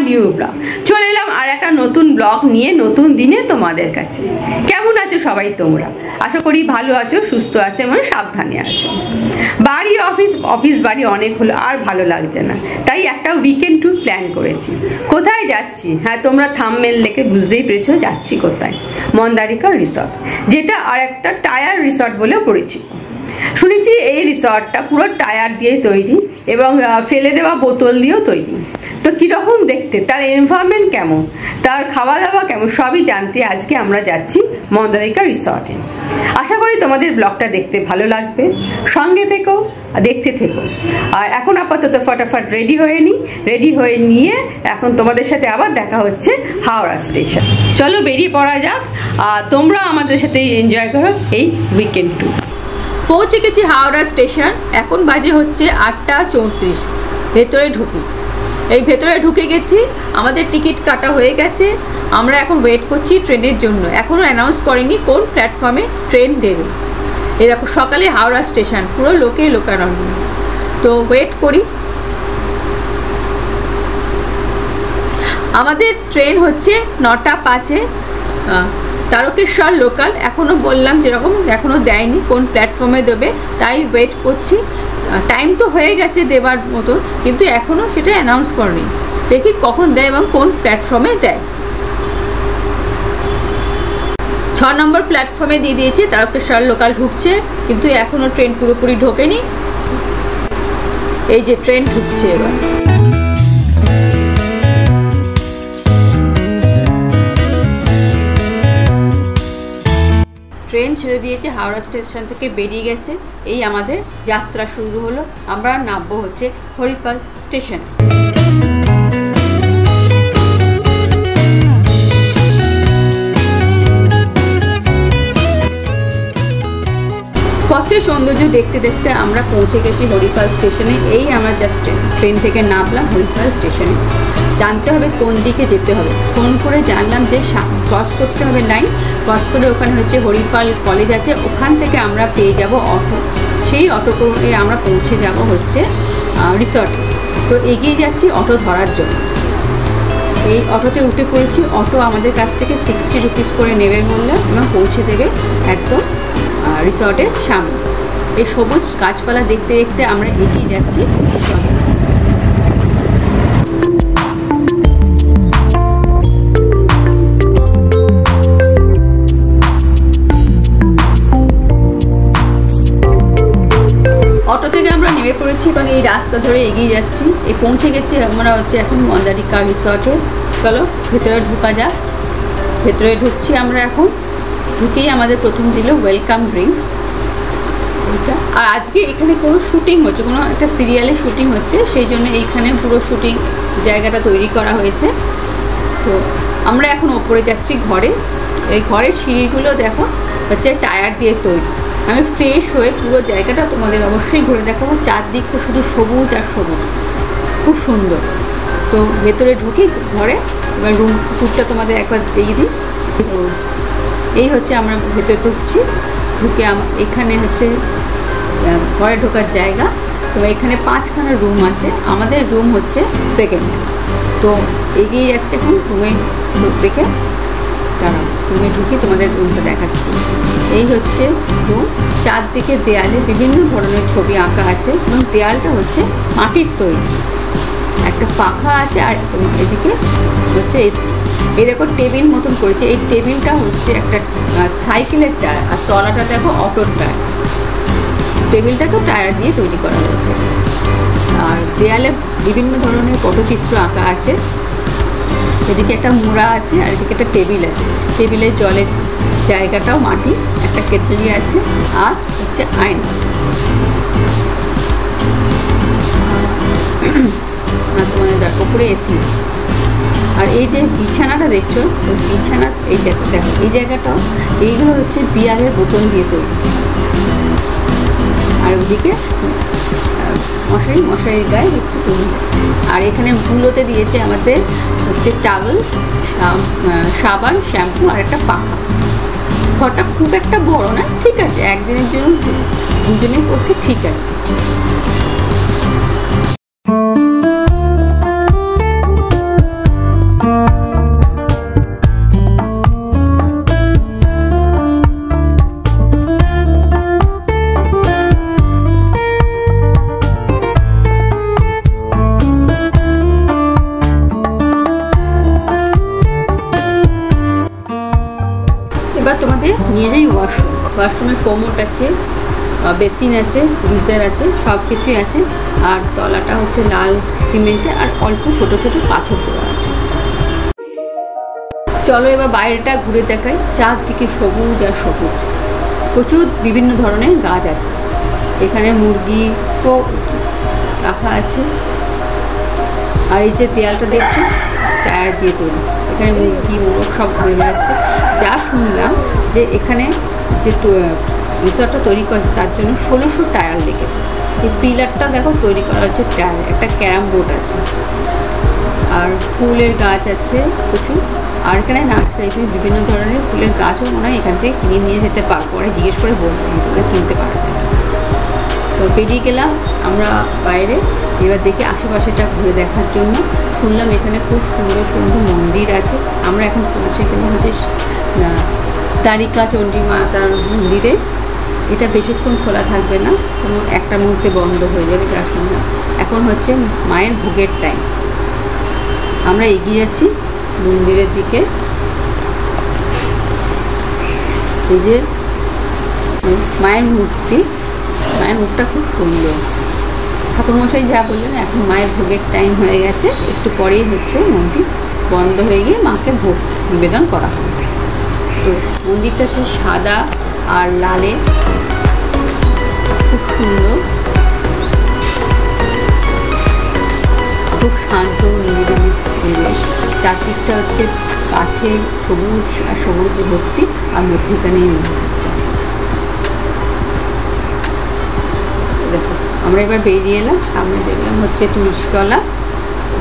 New blog. চলে এলাম আর একটা নতুন ব্লগ নিয়ে নতুন দিনে তোমাদের কাছে। কেমন আছো সবাই তোমরা? আশা করি ভালো আছো, সুস্থ আছো এবং সাবধানে আছো। বাড়ি অফিস বাড়ি অনেক হলো, আর ভালো লাগছে না, তাই একটা উইকেন্ড ট্যুর প্ল্যান করেছি। কোথায় যাচ্ছি? হ্যাঁ, তোমরা থাম্বনেল দেখে বুঝতেই পেরেছো যাচ্ছি কোথায়। মন্দারিকা রিসর্ট, যেটা আর একটা টায়ার রিসর্ট বলেও পরিচিত। শুনেছি এই রিসর্টটা পুরো টায়ার দিয়ে তৈরি এবং ফেলে দেওয়া বোতল দিয়েও তৈরি। তো কিরকম দেখতে, তার এনভায়রনমেন্ট কেমন, তার খাওয়া দাওয়া কেমন, সবই জানতে আজকে আমরা যাচ্ছি মন্দারিকা রিসর্টে। আশা করি তোমাদের ব্লগটা দেখতে ভালো লাগবে, সঙ্গে থেকো, দেখতে থেকো। আর এখন আপাতত ফটাফট রেডি হয়ে নিয়ে এখন তোমাদের সাথে আবার দেখা হচ্ছে হাওড়া স্টেশন। চলো বেরিয়ে পড়া যাক, আর তোমরা আমাদের সাথে এনজয় করো এই উইকেন্ড ট্যুর। পৌঁছে গেছি হাওড়া স্টেশন, এখন বাজে হচ্ছে 8:34। ভেতরে ঢুকি, এই ভেতরে ঢুকে গেছি, আমাদের টিকিট কাটা হয়ে গেছে। আমরা এখন ওয়েট করছি ট্রেনের জন্য। এখনও অ্যানাউন্স করেনি কোন প্ল্যাটফর্মে ট্রেন দেবে। এই দেখো সকালে হাওড়া স্টেশন পুরো লোকারণ্য। তো ওয়েট করি। আমাদের ট্রেন হচ্ছে 9:05-এ, তারকেশ্বর লোকাল। এখনও বললাম যেরকম এখনও দেয়নি কোন প্ল্যাটফর্মে দেবে, তাই ওয়েট করছি। টাইম তো হয়ে গেছে দেবার মতো, কিন্তু এখনও সেটা অ্যানাউন্স করেনি। দেখি কখন দেয় এবং কোন প্ল্যাটফর্মে দেয়। 6 নম্বর প্ল্যাটফর্মে দিয়ে দিয়েছে, তারকেশ্বর লোকাল ঢুকছে, কিন্তু এখনও ট্রেন পুরোপুরি ঢোকেনি। এই যে ট্রেন ঢুকছে এবার। ট্রেন ছেড়ে দিয়েছে, হাওড়া স্টেশন থেকে বেরিয়ে গেছে। এই আমাদের যাত্রা শুরু হলো। আমরা নামবো হচ্ছে হরিপাল স্টেশন। পথের সৌন্দর্য দেখতে দেখতে আমরা পৌঁছে গেছি হরিপাল স্টেশনে। এই আমরা জাস্ট ট্রেন থেকে নামলাম হরিপাল স্টেশনে। জানতে হবে কোন দিকে যেতে হবে। ফোন করে জানলাম যে ক্রস করতে হবে লাইন, ক্রস করে ওখানে হচ্ছে হরিপাল কলেজ আছে, ওখান থেকে আমরা পেয়ে যাব অটো। সেই অটো করে আমরা পৌঁছে যাব হচ্ছে রিসর্টে। তো এগিয়ে যাচ্ছি অটো ধরার জন্য। এই অটোতে উঠে পড়েছি। অটো আমাদের কাছ থেকে 60 রুপিস করে নেবে বললাম, এবং পৌঁছে দেবে একদম রিসর্টের সামনে। এই সবুজ গাছপালা দেখতে দেখতে আমরা এগিয়ে যাচ্ছি রিসর্টে। অটো থেকে আমরা নেমে পড়েছি এবং এই রাস্তা ধরে এগিয়ে যাচ্ছি। এই পৌঁছে গেছি আমরা হচ্ছে এখন মন্দারিকা রিসর্টে। চলো ভেতরে ঢোকা যাক। ভেতরে ঢুকছি আমরা এখন। ঢুকেই আমাদের প্রথম দিল ওয়েলকাম ড্রিঙ্কস এইটা। আর আজকে এখানে কোনো শুটিং হচ্ছে, কোনো একটা সিরিয়ালের শুটিং হচ্ছে, সেই জন্য এইখানে পুরো শুটিং জায়গাটা তৈরি করা হয়েছে। তো আমরা এখন ওপরে যাচ্ছি ঘরে। এই ঘরের সিঁড়িগুলো দেখো হচ্ছে টায়ার দিয়ে তৈরি। আমি ফ্রেশ হয়ে পুরো জায়গাটা তোমাদের অবশ্যই ঘুরে দেখাবো। চারদিক তো শুধু সবুজ আর সবুজ, খুব সুন্দর। তো ভেতরে ঢুকি ঘরে। এবার রুম টুরটা তোমাদের একবার দিয়ে দিই। এই হচ্ছে আমরা ভেতরে ঢুকছি। ঢুকে এখানে হচ্ছে ঘরে ঢোকার জায়গা। তো এখানে 5খানা রুম আছে, আমাদের রুম হচ্ছে সেকেন্ড। তো এগিয়ে যাচ্ছে এখন রুমে দেখে। দাঁড়াও, রুমে ঢুকি তোমাদের রুমটা দেখাচ্ছি। এই হচ্ছে রুম। চারদিকে দেয়ালে বিভিন্ন ধরনের ছবি আঁকা আছে এবং দেয়ালটা হচ্ছে মাটির তৈরি। একটা পাখা আছে, আর এদিকে হচ্ছে এসি। এই দেখো টেবিল মতন করেছে। এই টেবিলটা হচ্ছে একটা সাইকেলের টায়ার, আর তলাটা দেখো অটোর টায়ার। টেবিলটাকেও টায়ার দিয়ে তৈরি করা হয়েছে। আর দেয়ালে বিভিন্ন ধরনের পটচিত্র আঁকা আছে। এদিকে একটা মুড়া আছে, আর এদিকে একটা টেবিল আছে। টেবিলের জলের জায়গাটাও মাটি, একটা কেটলি আছে, আর হচ্ছে আয়না। তোমাদের উপরে এসি। আর এই যে বিছানাটা দেখছো, বিছানা এই জায়গাটা দেখো, এই জায়গাটাও এইগুলো হচ্ছে বিয়ারের বোতল দিয়ে তৈরি। আর ওদিকে মশারির গায়ে হচ্ছে তৈরি। আর এখানে মূলতে দিয়েছে আমাদের হচ্ছে টাওয়েল, সাবান, শ্যাম্পু, আর একটা পাখা। ঘরটা খুব একটা বড় না, ঠিক আছে, একদিনের জন্য দুজনের পক্ষে ঠিক আছে। আগে নিয়ে যাই ওয়াশরুম। ওয়াশরুমে কোমোট আছে, বেসিন আছে, গিজার আছে, সব কিছুই আছে। আর তলাটা হচ্ছে লাল সিমেন্টে আর অল্প ছোট ছোট পাথর দেওয়া আছে। চলো এবার বাইরেটা ঘুরে দেখাই। চারদিকে সবুজ আর সবুজ, প্রচুর বিভিন্ন ধরনের গাছ আছে। এখানে মুরগিও রাখা আছে। আর এই যে দেয়ালটা দেখছো টায়ার দিয়ে তৈরি, এখানে মুরগি মোরগ সব ঘুরে বেড়াচ্ছে। যা শুনলাম যে এখানে যে রিসর্টটা তৈরি করেছে তার জন্য 1600 টায়ার লেগেছে। এই পিলারটা দেখো তৈরি করা হচ্ছে টায়ার। একটা ক্যারাম বোর্ড আছে আর ফুলের গাছ আছে প্রচুর। আর এখানে নার্সারি, তুমি বিভিন্ন ধরনের ফুলের গাছও মনে হয় এখান থেকে কিনে নিয়ে যেতে পারো। পরে জিজ্ঞেস করে বলবো তোদের কিনতে পারবে। তো বেরিয়ে গেলাম আমরা বাইরে। এবার দেখি আশেপাশেটা ঘুরে দেখার জন্য। শুনলাম এখানে খুব সুন্দর সুন্দর মন্দির আছে। আমরা এখন পৌঁছে গেলাম হচ্ছে দ্বারিকা চণ্ডী মাতার মন্দিরে। এটা বেশিক্ষণ খোলা থাকবে না, কোনো একটা মুহূর্তে বন্ধ হয়ে যাবে যা শুনলাম। এখন হচ্ছে মায়ের ভোগের টাইম। আমরা এগিয়ে যাচ্ছি মন্দিরের দিকে। এই যে মায়ের মূর্তি, মায়ের মুখটা খুব সুন্দর। ঠাকুরমশাই যা বললেন, এখন মায়ের ভোগের টাইম হয়ে গেছে, একটু পরেই হচ্ছে মন্দির বন্ধ হয়ে গিয়ে মাকে ভোগ নিবেদন করা হবে। তো মন্দিরটা হচ্ছে সাদা আর লালে, খুব সুন্দর, খুব শান্ত নিরিবিলি পরিবেশ। চারদিকটা হচ্ছে গাছে সবুজ আর সবুজে ভর্তি, আর মধ্যখানে দেখো। আমরা এবার বেরিয়ে এলাম, সামনে দেখলাম হচ্ছে তুলসীতলা।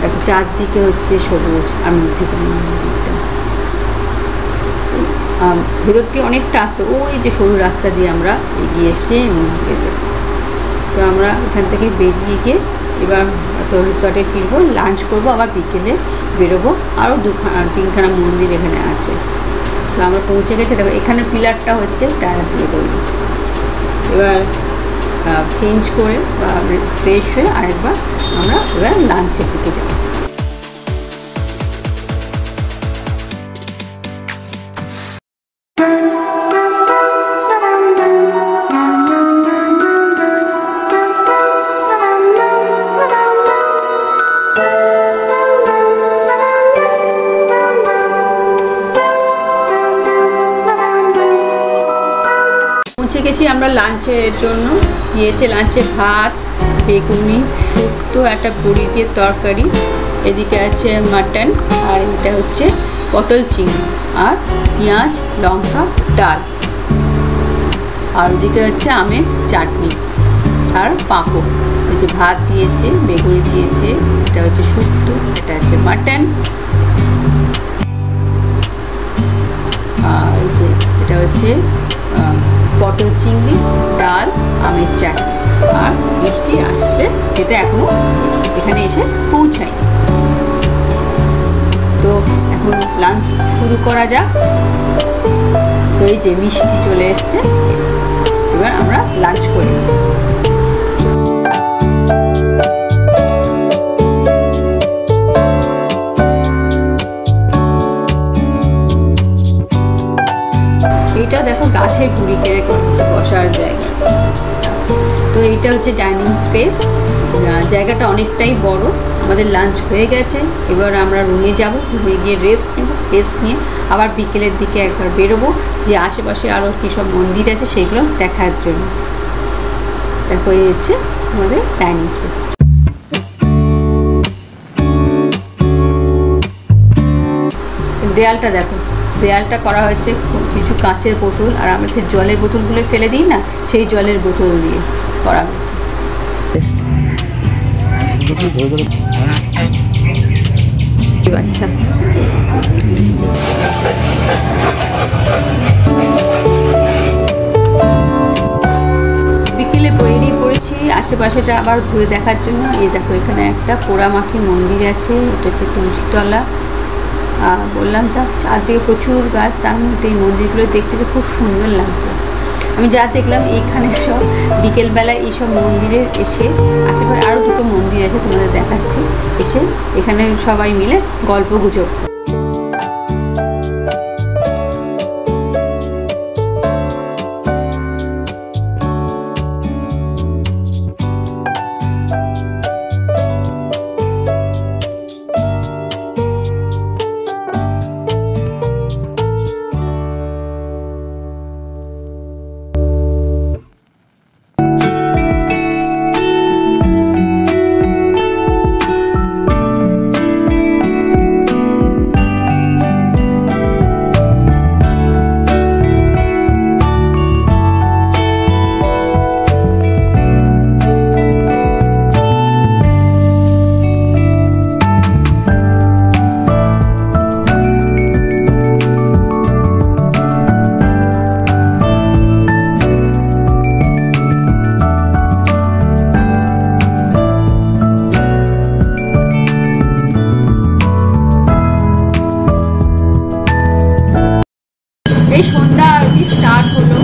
দেখো চারদিকে হচ্ছে সবুজ আর মধ্যখানে মন্দিরটা। ভেতর থেকে অনেকটা আসতো, ওই যে সরু রাস্তা দিয়ে আমরা এগিয়ে এসে মন্দিরে। তো আমরা এখান থেকে বেরিয়ে গিয়ে এবার তো রিসর্টে ফিরবো, লাঞ্চ করবো, আবার বিকেলে বেরোবো। আরও তিনখানা মন্দির এখানে আছে। তো আমরা পৌঁছে গেছি। দেখো এখানে পিলারটা হচ্ছে টায়ার দিয়ে তৈরি। এবার চেঞ্জ করে বা ফ্রেশ হয়ে আরেকবার আমরা এবার লাঞ্চের দিকে যাব। পৌঁছে গেছি আমরা লাঞ্চের জন্য। দিয়েছে লাঞ্চে ভাত, বেগুনি, শুক্তো, একটা বড়ি দিয়ে তরকারি, এদিকে আছে মাটন, আর এটা হচ্ছে পটল চিংড়ি, আর পেঁয়াজ লঙ্কা ডাল, আর ওদিকে হচ্ছে আমের চাটনি আর পাঁপড়। এই যে ভাত দিয়েছে, বেগুনি দিয়েছে, এটা হচ্ছে শুক্তো, এটা হচ্ছে মাটন, আর এই যে এটা হচ্ছে পটল চিংড়ি, ডাল, আমের চাটনি, আর মিষ্টি আসছে, যেটা এখনো এখানে এসে পৌঁছায়। তো এখন লাঞ্চ শুরু করা যাক। তো এই যে মিষ্টি চলে এসছে, এবার আমরা লাঞ্চ করি। এইটা দেখো গাছের গুঁড়ি কেড়ে বসার জায়গা। তো এইটা হচ্ছে ডাইনিং স্পেস। জায়গাটা অনেকটাই বড়। আমাদের লাঞ্চ হয়ে গেছে, এবার আমরা রুমে যাব। রুমে গিয়ে রেস্ট নেব। রেস্ট নিয়ে আবার বিকেলের দিকে একবার বেরোবো, যে আশেপাশে আরও কী সব মন্দির আছে সেগুলো দেখার জন্য। দেখো এই হচ্ছে আমাদের ডাইনিং স্পেস। দেয়ালটা দেখো, দেয়ালটা করা হয়েছে কিছু কাঁচের বোতল, আর আমরা যে জলের বোতলগুলো ফেলে দিই না, সেই জলের বোতল দিয়ে করা হয়েছে। আচ্ছা, বিকেলে বেরিয়ে পড়েছি আশেপাশেটা আবার ঘুরে দেখার জন্য। এই দেখো এখানে একটা পোড়ামাটির মন্দির আছে, এটা হচ্ছে তুলসীতলা। বললাম যা চারদিকে প্রচুর গাছ, তার মধ্যে এই মন্দিরগুলো দেখতে যে খুব সুন্দর লাগছে। আমি যা দেখলাম এইখানে সব বিকেলবেলায় এইসব মন্দিরে এসে, আশেপাশে আরও দুটো মন্দির আছে তোমাদের দেখাচ্ছি, এসে এখানে সবাই মিলে গল্প গুজব। এই সন্ধ্যা আরতি স্টার্ট হলো,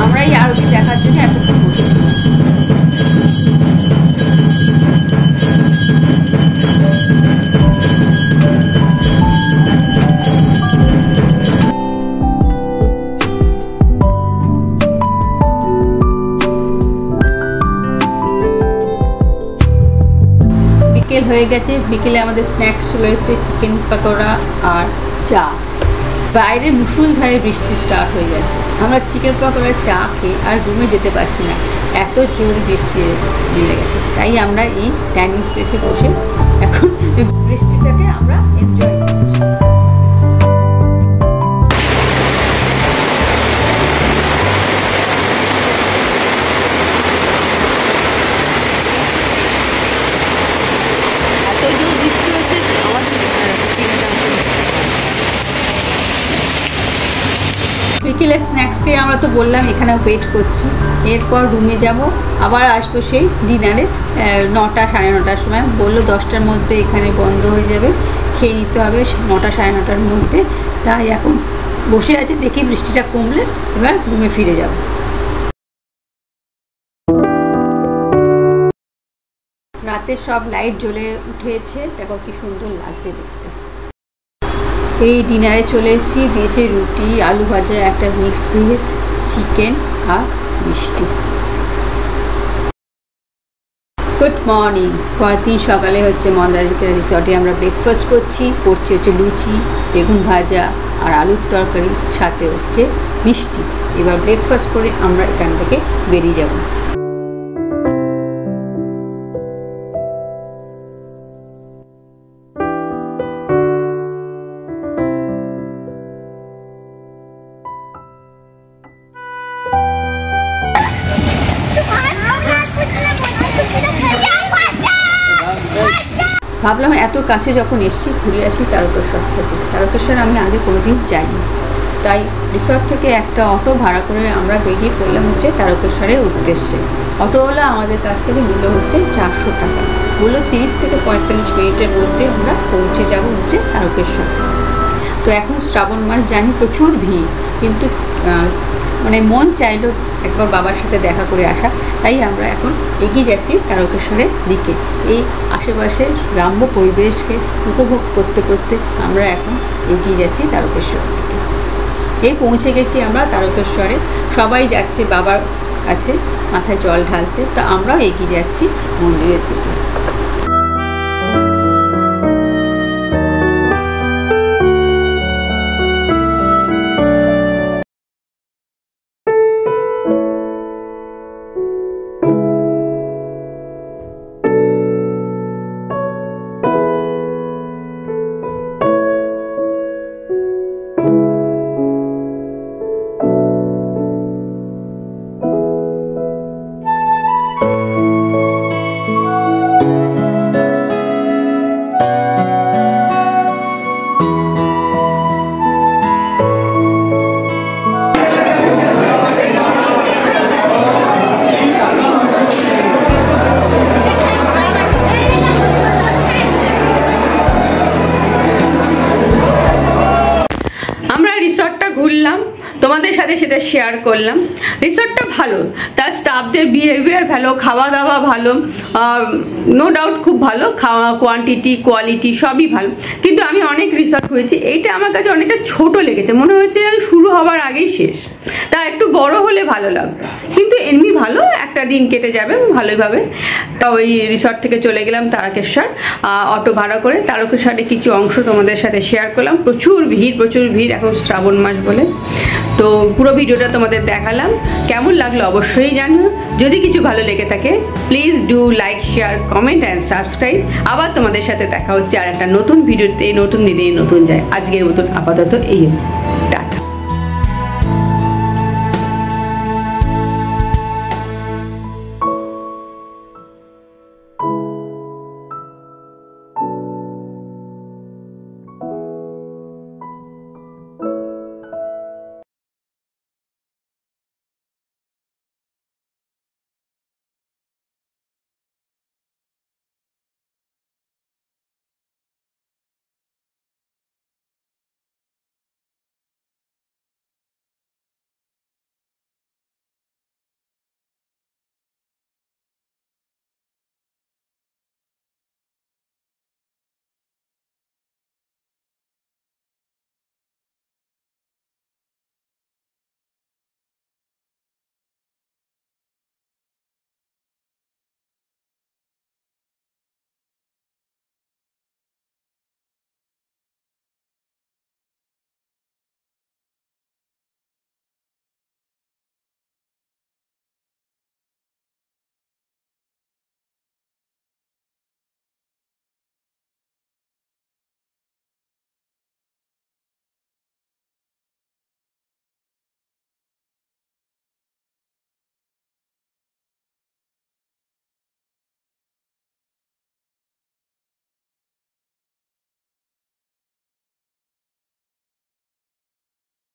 আমরা এই আরতি দেখার জন্য এতক্ষণ বসেছিলাম। বিকেল হয়ে গেছে, বিকেলে আমাদের স্ন্যাক্স চলে হচ্ছে চিকেন পকোড়া আর চা। বাইরে মুষলধারে বৃষ্টি স্টার্ট হয়ে গেছে, আমরা চিকেন পকোড়া চা খেয়ে আর রুমে যেতে পারছি না, এত জোর বৃষ্টি নেমে গেছে। তাই আমরা এই ডাইনিং স্পেসে বসে এখন বৃষ্টিটাকে আমরা এনজয় করছি। বিকেলে স্ন্যাক্স খেয়ে আমরা তো বললাম এখানে ওয়েট করছি, এরপর রুমে যাব, আবার আসবো সেই ডিনারে 9টা সাড়ে 9টার সময়। বললো 10টার মধ্যে এখানে বন্ধ হয়ে যাবে, খেয়ে নিতে হবে 9টা সাড়ে 9টার মধ্যে। তাই এখন বসে আছে, দেখি বৃষ্টিটা কমলে এবার রুমে ফিরে যাব। রাতে সব লাইট জ্বলে উঠেছে, দেখো কি সুন্দর লাগছে দেখতে। এই ডিনারে চলে এসেছি, দিয়েছে রুটি, আলু ভাজা, একটা মিক্স ভেজ, চিকেন আর মিষ্টি। গুড মর্নিং, পরের দিন সকালে হচ্ছে মন্দারিকা রিসর্টে আমরা ব্রেকফাস্ট করছি হচ্ছে লুচি, বেগুন ভাজা আর আলুর তরকারি, সাথে হচ্ছে মিষ্টি। এবার ব্রেকফাস্ট করে আমরা এখান থেকে বেরিয়ে যাব। ভাবলাম এত কাছে যখন এসছি ঘুরে আসি তারকেশ্বর থেকে। তারকেশ্বর আমি আগে কোনোদিন যাইনি, তাই রিসর্ট থেকে একটা অটো ভাড়া করে আমরা বেরিয়ে পড়লাম হচ্ছে তারকেশ্বরের উদ্দেশ্যে। অটোওয়ালা আমাদের কাছ থেকে নিল হচ্ছে 400 টাকা, বললো 30 থেকে 45 মিনিটের মধ্যে আমরা পৌঁছে যাব হচ্ছে তারকেশ্বর। তো এখন শ্রাবণ মাস, জানি প্রচুর ভিড়, কিন্তু মানে মন চাইলো একবার বাবার সাথে দেখা করে আসা, তাই আমরা এখন এগিয়ে যাচ্ছি তারকেশ্বরের দিকে। এই আশেপাশে গ্রাম্য পরিবেশকে উপভোগ করতে করতে আমরা এখন এগিয়ে যাচ্ছি তারকেশ্বর দিকে। এই পৌঁছে গেছি আমরা তারকেশ্বরে, সবাই যাচ্ছে বাবার কাছে মাথায় জল ঢালতে, তা আমরাও এগিয়ে যাচ্ছি মন্দিরের দিকে। তোমাদের সাথে সেটা শেয়ার করলাম। রিসর্টটা ভালো, তার স্টাফদের বিহেভিয়ার ভালো, খাওয়া দাওয়া ভালো, নো ডাউট খুব ভালো, খাওয়া কোয়ান্টিটি কোয়ালিটি সবই ভালো। কিন্তু আমি অনেক রিসর্ট ঘুরেছি, এইটা আমার কাছে অনেকটা ছোট লেগেছে, মনে হচ্ছে শুরু হওয়ার আগেই শেষ। তা একটু বড় হলে ভালো লাগবে, কিন্তু এমনি ভালো, একটা দিন কেটে যাবে ভালোইভাবে। তা ওই রিসর্ট থেকে চলে গেলাম তারকেশ্বর অটো ভাড়া করে। তারকেশ্বরে কিছু অংশ তোমাদের সাথে শেয়ার করলাম। প্রচুর ভিড় এখন শ্রাবণ মাস বলে। তো পুরো ভিডিওটা তোমাদের দেখালাম, কেমন লাগলো অবশ্যই জানিও। যদি কিছু ভালো লেগে থাকে please do like, share, comment and subscribe. আবার তোমাদের সাথে দেখা হচ্ছে আর একটা নতুন ভিডিওতে, নতুন দিনে নতুন যায়। আজকের মতন আপাতত এই।